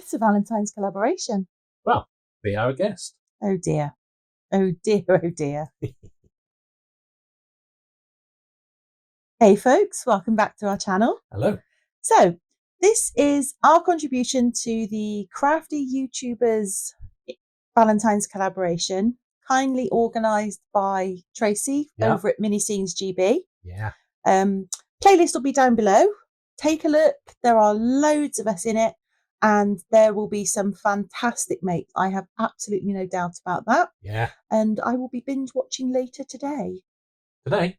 It's a Valentine's collaboration. Well, be our guest. Oh dear. Oh dear, oh dear. Hey folks, welcome back to our channel. Hello. So this is our contribution to the Crafty YouTubers Valentine's collaboration, kindly organised by Tracy over at Mini Scenes GB. Yeah. Playlist will be down below. Take a look. There are loads of us in it, and there will be some fantastic mates. I have absolutely no doubt about that. Yeah. And I will be binge watching later today. Today.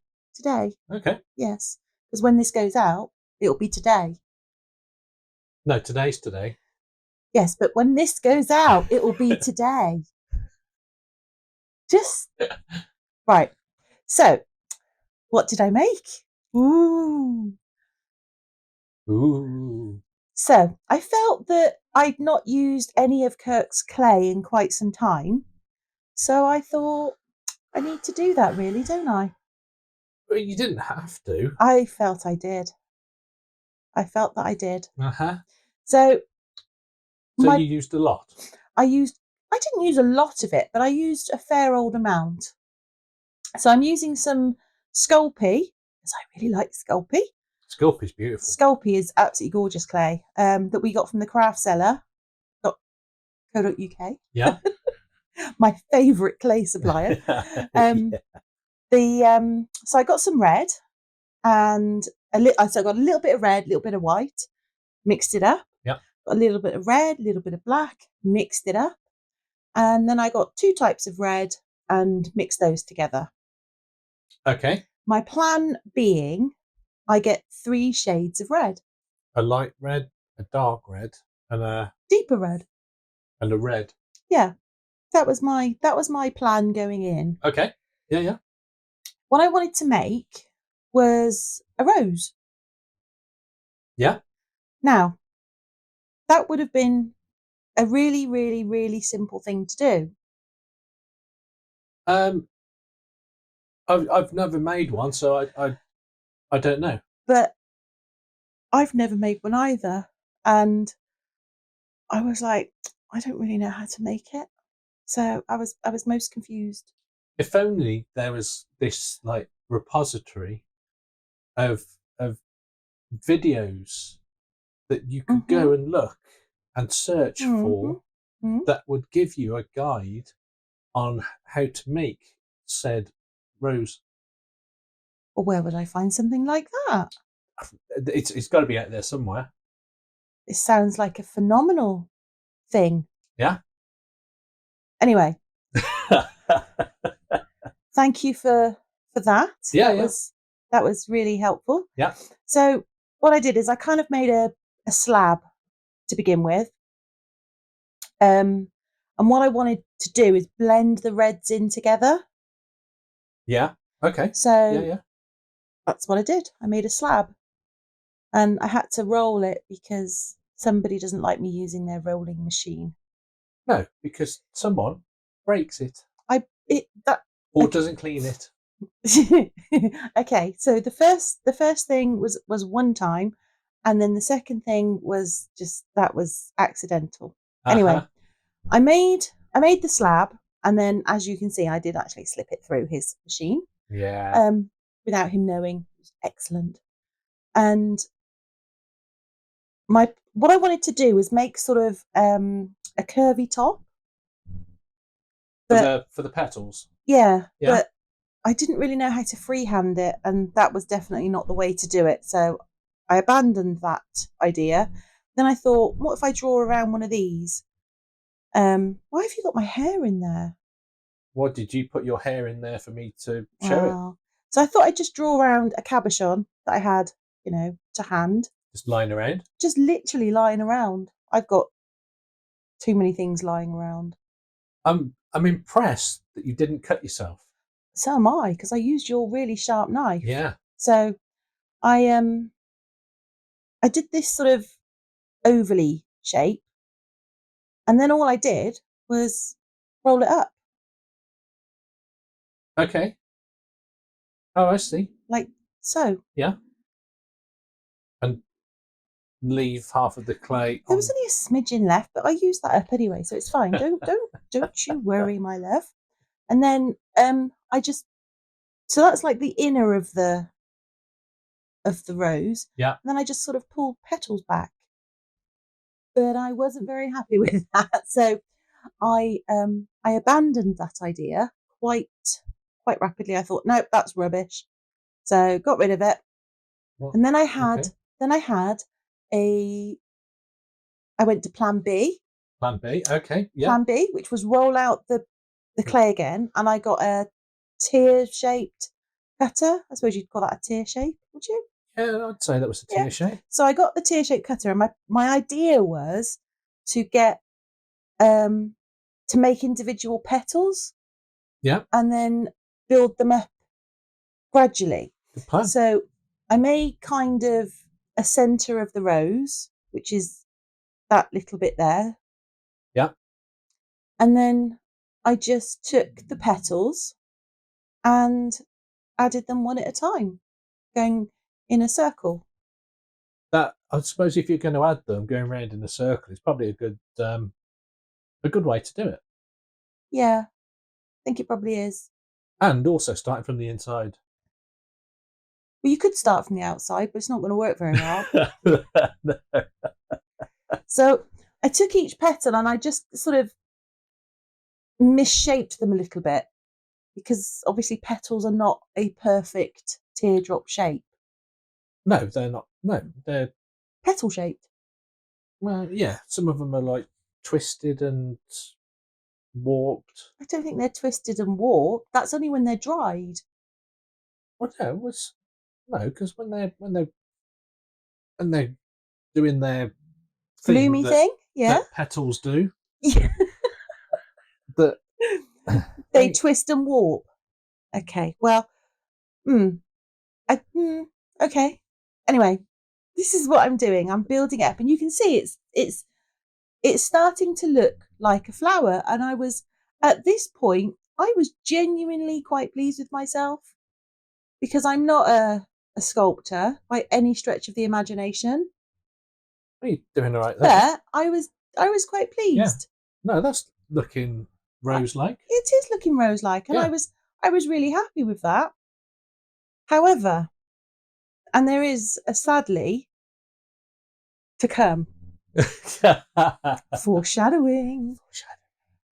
Okay. Yes. Because when this goes out, it'll be today. No, today's today. Yes, but when this goes out, it will be today. Just right. So, what did I make? Ooh. So, I felt that I'd not used any of Kirk's clay in quite some time. So I thought, I need to do that really, don't I? Well, you didn't have to. I felt I did. I felt that I did. Uh-huh. So you used a lot? I didn't use a lot of it, but I used a fair old amount. So I'm using some Sculpey, because I really like Sculpey. Sculpey's beautiful. Sculpey is absolutely gorgeous clay that we got from the craftseller.co.uk. Yeah. My favourite clay supplier. So I got some red and so I got a little bit of red, a little bit of white, mixed it up. Yeah. Got a little bit of red, a little bit of black, mixed it up. And then I got 2 types of red and mixed those together. Okay. My plan being I get 3 shades of red. A light red, a dark red, and a deeper red. And a red. Yeah. That was my plan going in. Okay. Yeah, yeah. What I wanted to make was a rose. Yeah. Now, that would have been a really, really, really simple thing to do. I've never made one, so I don't know. But I've never made one either, and I was like, I don't really know how to make it. So I was most confused. If only there was this like repository of videos that you could go and look and search for that would give you a guide on how to make said rose. Well, where would I find something like that? It's got to be out there somewhere. It sounds like a phenomenal thing. Yeah. Anyway. Thank you for that. Yeah, that was really helpful. Yeah. So what I did is I kind of made a slab to begin with. And what I wanted to do is blend the reds in together. Yeah. Okay. So yeah. That's what I did. I made a slab. And I had to roll it because somebody doesn't like me using their rolling machine. No, because someone breaks it. Or doesn't clean it. Okay, so the first thing was one time, and then the second thing was that was accidental. Anyway, I made the slab, and then as you can see, I did actually slip it through his machine. Yeah. Without him knowing. It was excellent. And what I wanted to do was make sort of a curvy top. For the petals. Yeah. But I didn't really know how to freehand it, and that was definitely not the way to do it. So I abandoned that idea. Then I thought, what if I draw around one of these? Why have you got my hair in there? What, did you put your hair in there for me to show it? So I thought I'd just draw around a cabochon that I had, to hand. Just lying around? Just literally lying around. I've got too many things lying around. I'm impressed that you didn't cut yourself. So am I, because I used your really sharp knife. Yeah. So I did this sort of ovally shape, and then all I did was roll it up. Okay. Oh, I see. Like so. Yeah. And leave half of the clay. There was only a smidgen left, but I used that up anyway, so it's fine. Don't you worry, my love. And then so that's like the inner of the rose. Yeah. And then I just sort of pulled petals back. But I wasn't very happy with that. So I abandoned that idea quite rapidly. I thought, nope, that's rubbish. So got rid of it. Well, and then I had I went to plan B. Plan B, okay, yeah. Plan B, which was roll out the clay again, and I got a tear-shaped cutter. I suppose you'd call that a tear shape, would you? Yeah, I'd say that was a tear shape. So I got the tear-shaped cutter, and my idea was to get to make individual petals. Yeah. And then build them up gradually. Good plan. So I made kind of a centre of the rose, which is that little bit there. Yeah. And then I just took the petals and added them one at a time, going in a circle. That, I suppose, if you're going to add them, going around in a circle is probably a good way to do it. Yeah, I think it probably is. And also starting from the inside. Well, you could start from the outside, but it's not going to work very well. No. So I took each petal and I just sort of misshaped them a little bit, because obviously petals are not a perfect teardrop shape. No, they're not. No, they're petal shaped. Well, yeah, some of them are like twisted and warped. I don't think they're twisted and warped. That's only when they're dried. Well, no, because when they're doing their bloomy thing, yeah, that petals do. Yeah. That they twist and warp. Okay, well, okay. Anyway, this is what I'm doing. I'm building it up, and you can see it's starting to look like a flower. And I was at this point, I was genuinely quite pleased with myself, because I'm not a sculptor by any stretch of the imagination. Are you doing all right there? But I was quite pleased. Yeah. No, that's looking rose-like. It is looking rose-like, and yeah. I was really happy with that. However, and there is a sadly to come. Foreshadowing.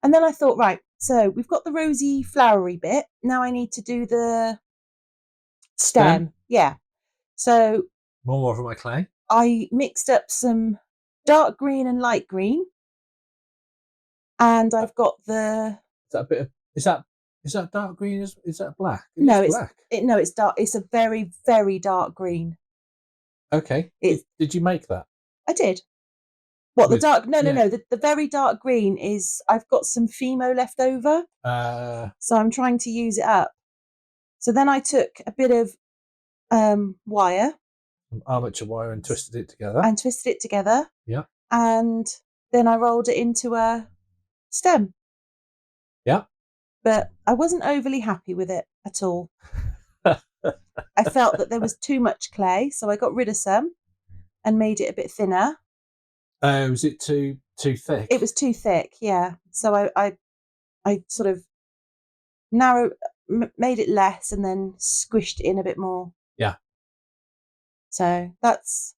And then I thought, right, so we've got the rosy flowery bit. Now I need to do the stem. Yeah. So more of my clay. I mixed up some dark green and light green. And I've got the. Is that a bit of, is that dark green? Is that black? No, it's black. It's dark. It's a very, very dark green. Okay. Did you make that? I did. What, the dark? No. The very dark green is, I've got some Fimo left over. So I'm trying to use it up. So then I took a bit of wire. Armature wire, and twisted it together. Yeah. And then I rolled it into a stem. Yeah. But I wasn't overly happy with it at all. I felt that there was too much clay, so I got rid of some and made it a bit thinner. Oh, was it too thick? It was too thick, yeah. So I sort of made it less and then squished it in a bit more. Yeah. So that's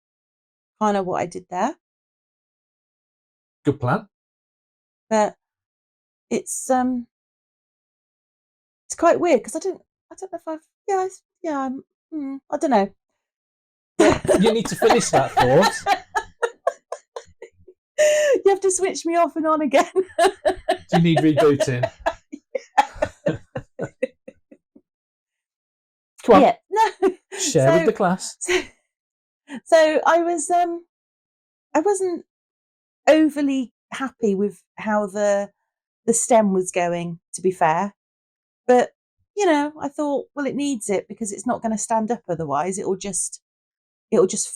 kind of what I did there. Good plan. But it's quite weird, because I don't know if I've I don't know. You need to finish that for us. You have to switch me off and on again. Do you need rebooting? Come on. Yeah. No. Share with the class. So I wasn't overly happy with how the stem was going, to be fair. But, I thought, well, it needs it, because it's not going to stand up otherwise. It'll just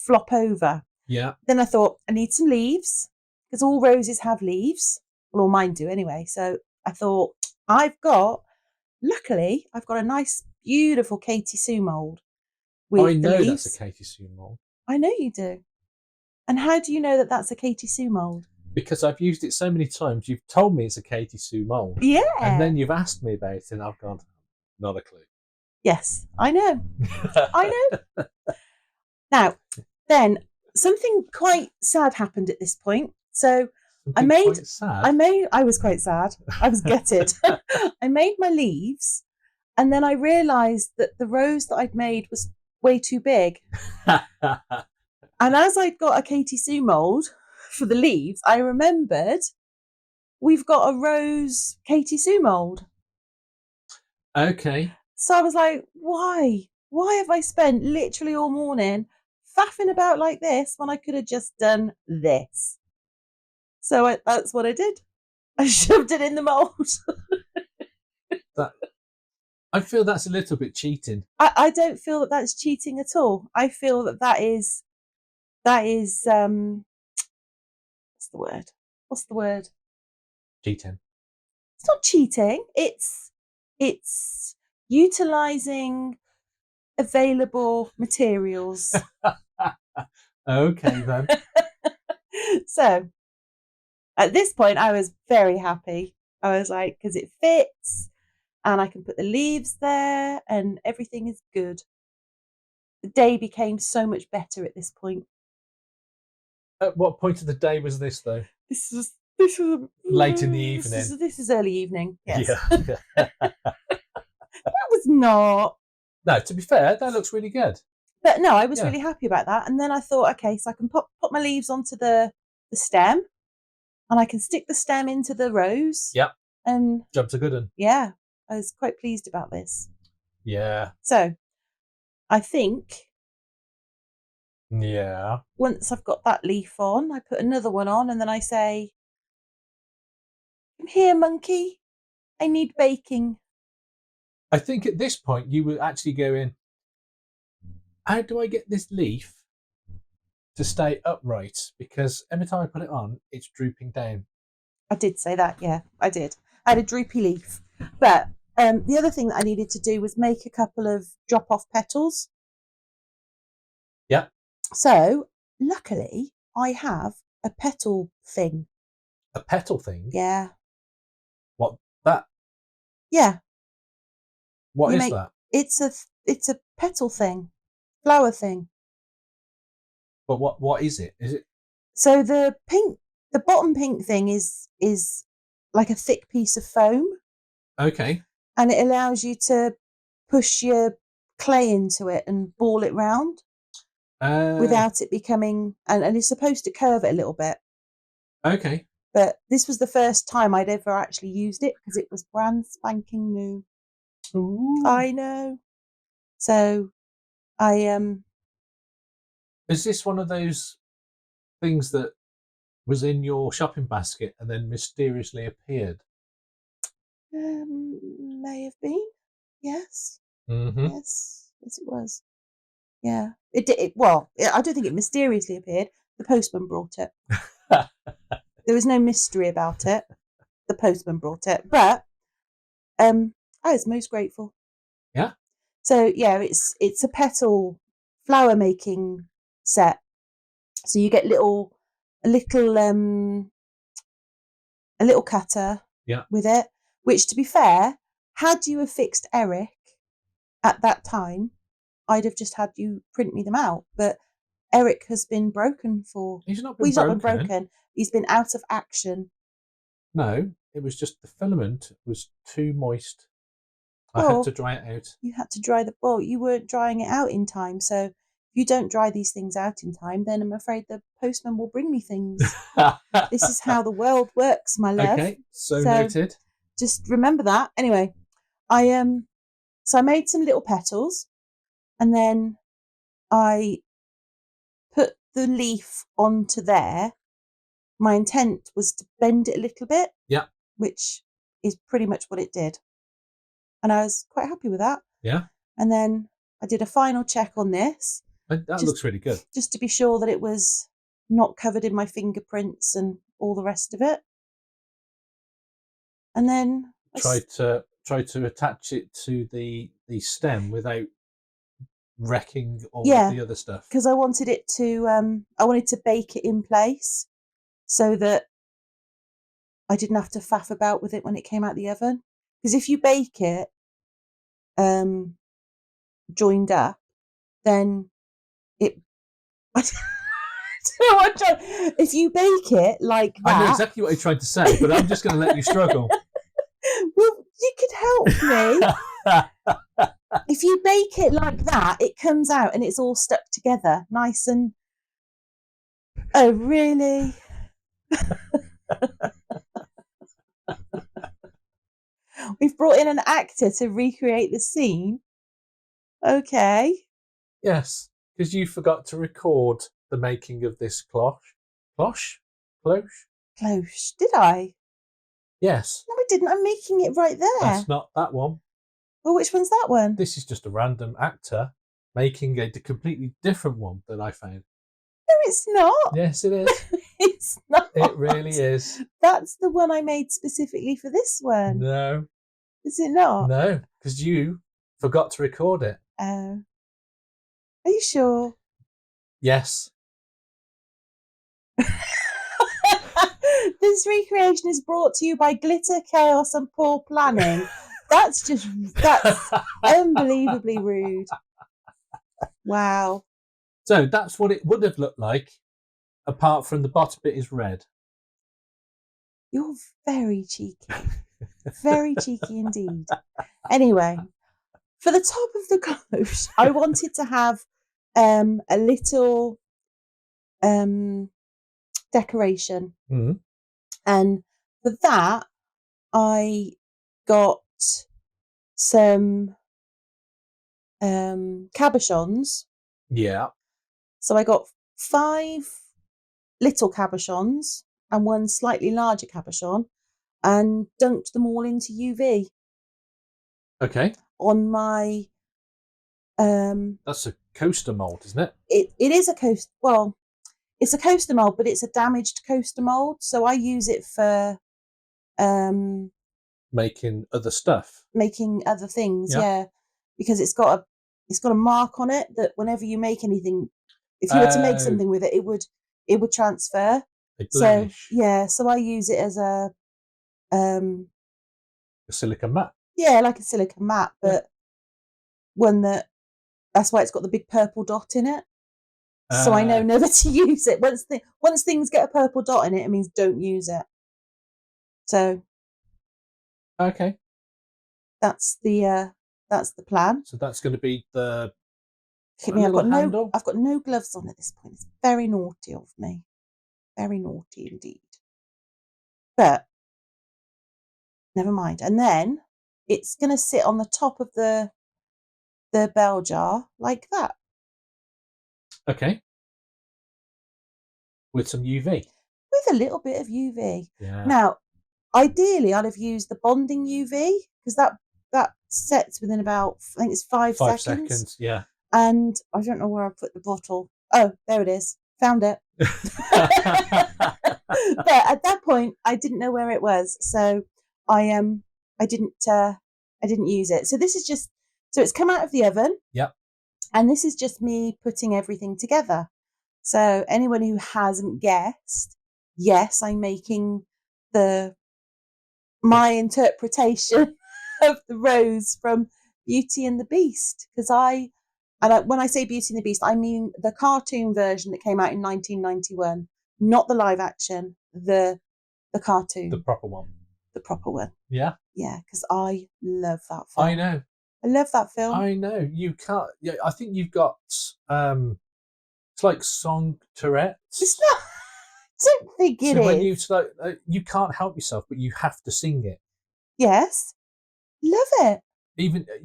flop over. Yeah. Then I thought, I need some leaves, because all roses have leaves. Well, all mine do anyway. So I thought, luckily, I've got a nice, beautiful Katie Sue mould. I know that's a Katie Sue mould. I know you do. And how do you know that that's a Katie Sue mould? Because I've used it so many times. You've told me it's a Katie Sue mould. Yeah. And then you've asked me about it, and I've gone, not a clue. Yes, I know. I know. Now, then something quite sad happened at this point. So I was quite sad. I was gutted. I made my leaves, and then I realised that the rose that I'd made was way too big. And as I'd got a Katie Sue mould for the leaves, I remembered we've got a rose Katie Sue mould. Okay. So I was like, why? Why have I spent literally all morning faffing about like this when I could have just done this? So that's what I did. I shoved it in the mould. I feel that's a little bit cheating. I don't feel that that's cheating at all. I feel that is what's the word? What's the word? Cheating. It's not cheating. It's utilizing available materials. Okay then. So at this point I was very happy. I was like, because it fits and I can put the leaves there and everything is good. The day became so much better at this point. At what point of the day was this though? This was late in the evening. This is early evening. Yes. Yeah. That was not. No, to be fair, that looks really good. But no, I was really happy about that. And then I thought, okay, so I can put my leaves onto the stem, and I can stick the stem into the rose. Yep. And job's a good one. Yeah, I was quite pleased about this. Yeah. So I think. Yeah. Once I've got that leaf on, I put another one on, and then I say, "Come here, monkey. I need baking." I think at this point you were actually going, how do I get this leaf to stay upright? Because every time I put it on, it's drooping down. I did say that, yeah, I did. I had a droopy leaf. But the other thing that I needed to do was make a couple of drop-off petals. Yeah. So, luckily, I have a petal thing. A petal thing? Yeah. What, that? Yeah. What is that? It's a petal thing, flower thing. But what is it? Is it? So the bottom pink thing is like a thick piece of foam. Okay. And it allows you to push your clay into it and ball it round without it becoming, and it's supposed to curve it a little bit. Okay. But this was the first time I'd ever actually used it because it was brand spanking new. Ooh. I know. So Is this one of those things that was in your shopping basket and then mysteriously appeared? May have been. Yes. Mm-hmm. Yes, it was. Yeah, it did. Well, I don't think it mysteriously appeared. The postman brought it. There was no mystery about it. The postman brought it, but I was most grateful. Yeah. So yeah, it's a petal flower making set. So you get a little cutter. Yeah. With it, which, to be fair, had you have fixed Eric at that time, I'd have just had you print me them out. But Eric has been broken for. He's not been broken. He's been out of action. No, it was just the filament was too moist. I had to dry it out. You had to dry you weren't drying it out in time. So if you don't dry these things out in time, then I'm afraid the postman will bring me things. This is how the world works, my love. Okay, so noted. Just remember that. Anyway, so I made some little petals, and then I put the leaf onto there. My intent was to bend it a little bit. Yeah. Which is pretty much what it did. And I was quite happy with that. Yeah. And then I did a final check on this. That looks really good. Just to be sure that it was not covered in my fingerprints and all the rest of it. And then try to attach it to the stem without wrecking all of the other stuff. Because I wanted it to, I wanted to bake it in place so that I didn't have to faff about with it when it came out the oven. Because if you bake it joined up, then it. If you bake it like that, I know exactly what you're trying to say, but I'm just going to let you struggle. Well, you could help me. If you bake it like that, it comes out and it's all stuck together, nice and. Oh, really? We've brought in an actor to recreate the scene. Okay. Yes, because you forgot to record the making of this cloche. Cloche, did I? Yes. No, I didn't. I'm making it right there. That's not that one. Well, which one's that one? This is just a random actor making a completely different one that I found. No, it's not. Yes, it is. It's not. It really is. That's the one I made specifically for this one. No. Is it not? No, because you forgot to record it. Oh. Are you sure? Yes. This recreation is brought to you by Glitter, Chaos and Poor Planning. That's unbelievably rude. Wow. So that's what it would have looked like, apart from the bottom bit is red. You're very cheeky. Very cheeky indeed. Anyway, for the top of the cloche, I wanted to have a little decoration. Mm. And for that, I got some cabochons. Yeah. So I got 5 little cabochons and 1 slightly larger cabochon and dunked them all into UV. Okay. On my that's a coaster mold, isn't it? It is a coaster. Well, it's a coaster mold, but it's a damaged coaster mold. So I use it for making other stuff, making other things. Yeah, because it's got a mark on it that whenever you make anything, if you were to make something with it, it would transfer. So yeah, so I use it as a silica mat. Yeah, like a silica mat, but one that's why it's got the big purple dot in it. So I know never to use it. Once things get a purple dot in it, it means don't use it. So okay, that's the plan. So that's going to be the. I've got no gloves on at this point. It's very naughty of me. Very naughty indeed. But never mind. And then it's going to sit on the top of the bell jar like that. Okay. With some UV. With a little bit of UV. Yeah. Now, ideally, I'd have used the bonding UV because that sets within about, I think it's 5 seconds. 5 seconds, yeah. And I don't know where I put the bottle. Oh, there it is. Found it. But at that point, I didn't know where it was, so I didn't use it. So this is just it's come out of the oven. Yep. And this is just me putting everything together. So anyone who hasn't guessed, yes, I'm making my interpretation of the rose from Beauty and the Beast, because when I say Beauty and the Beast, I mean the cartoon version that came out in 1991, not the live action, the cartoon. The proper one. The proper one. Yeah? Yeah, because I love that film. I know. I love that film. I know. You can't. Yeah, I think you've got. It's like song Tourette's. It's not. I don't think it is. When you can't help yourself, but you have to sing it. Yes. Love it.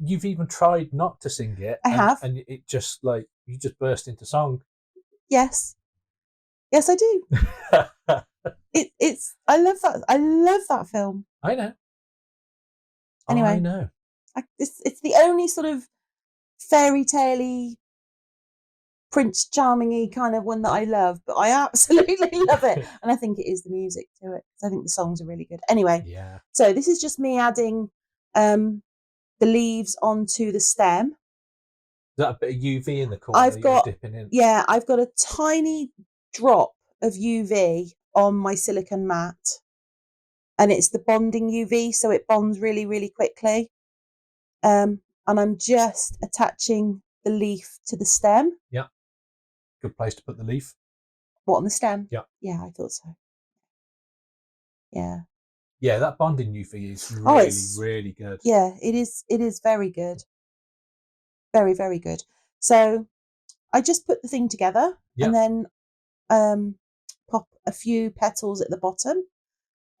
You've even tried not to sing it. I have. And it just you just burst into song. Yes. Yes, I do. I love that. I love that film. I know. Anyway. I know. It's the only sort of fairy tale-y, Prince Charming-y kind of one that I love, but I absolutely love it. And I think it is the music to it. I think the songs are really good. Anyway. Yeah. So this is just me adding the leaves onto the stem. that a bit of UV in the corner I've got, you're dipping in? yeah, I've got a tiny drop of UV on my silicone mat, and it's the bonding UV, so it bonds really, really quickly. And I'm just attaching the leaf to the stem. Yeah. Good place to put the leaf. What, on the stem? Yeah. Yeah, I thought so. Yeah. Yeah, that bonding UV is really, really good. Yeah, it is. It is very good. Very, very good. So I just put the thing together, and then pop a few petals at the bottom,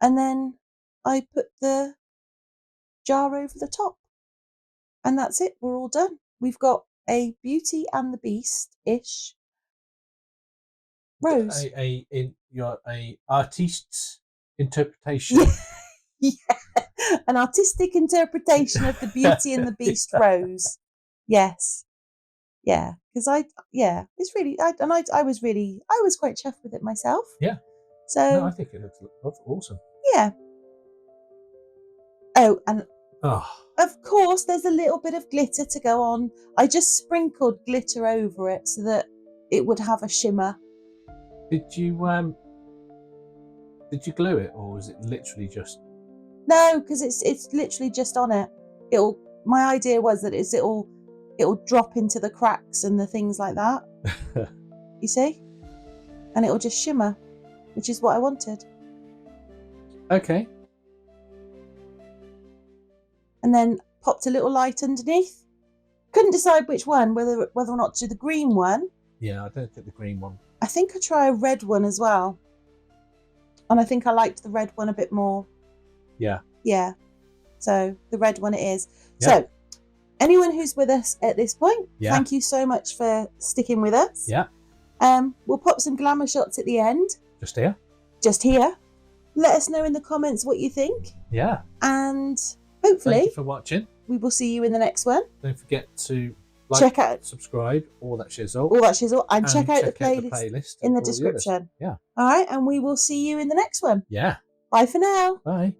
and then I put the jar over the top, and that's it. We're all done. We've got a Beauty and the Beast-ish rose. A artist's interpretation. Yeah, an artistic interpretation of the Beauty and the Beast rose. Yes, yeah, because it's really. I was quite chuffed with it myself. Yeah. So no, I think it looks awesome. Yeah. Oh, and of course, there's a little bit of glitter to go on. I just sprinkled glitter over it so that it would have a shimmer. Did you glue it, or was it literally just? No, because it's literally just on it. My idea was that it'll drop into the cracks and the things like that. You see, and it'll just shimmer, which is what I wanted. Okay. And then popped a little light underneath. Couldn't decide which one, whether or not to do the green one. Yeah, I don't think the green one. I think I try a red one as well. And I think I liked the red one a bit more. Yeah. Yeah. So the red one it is. Yeah. So anyone who's with us at this point, thank you so much for sticking with us. Yeah. We'll pop some glamour shots at the end. Just here. Just here. Let us know in the comments what you think. Yeah. And hopefully, thank you for watching. We will see you in the next one. Don't forget to check out, subscribe, all that shizzle. And check out the playlist in the description. Yeah. All right, and we will see you in the next one. Yeah. Bye for now. Bye.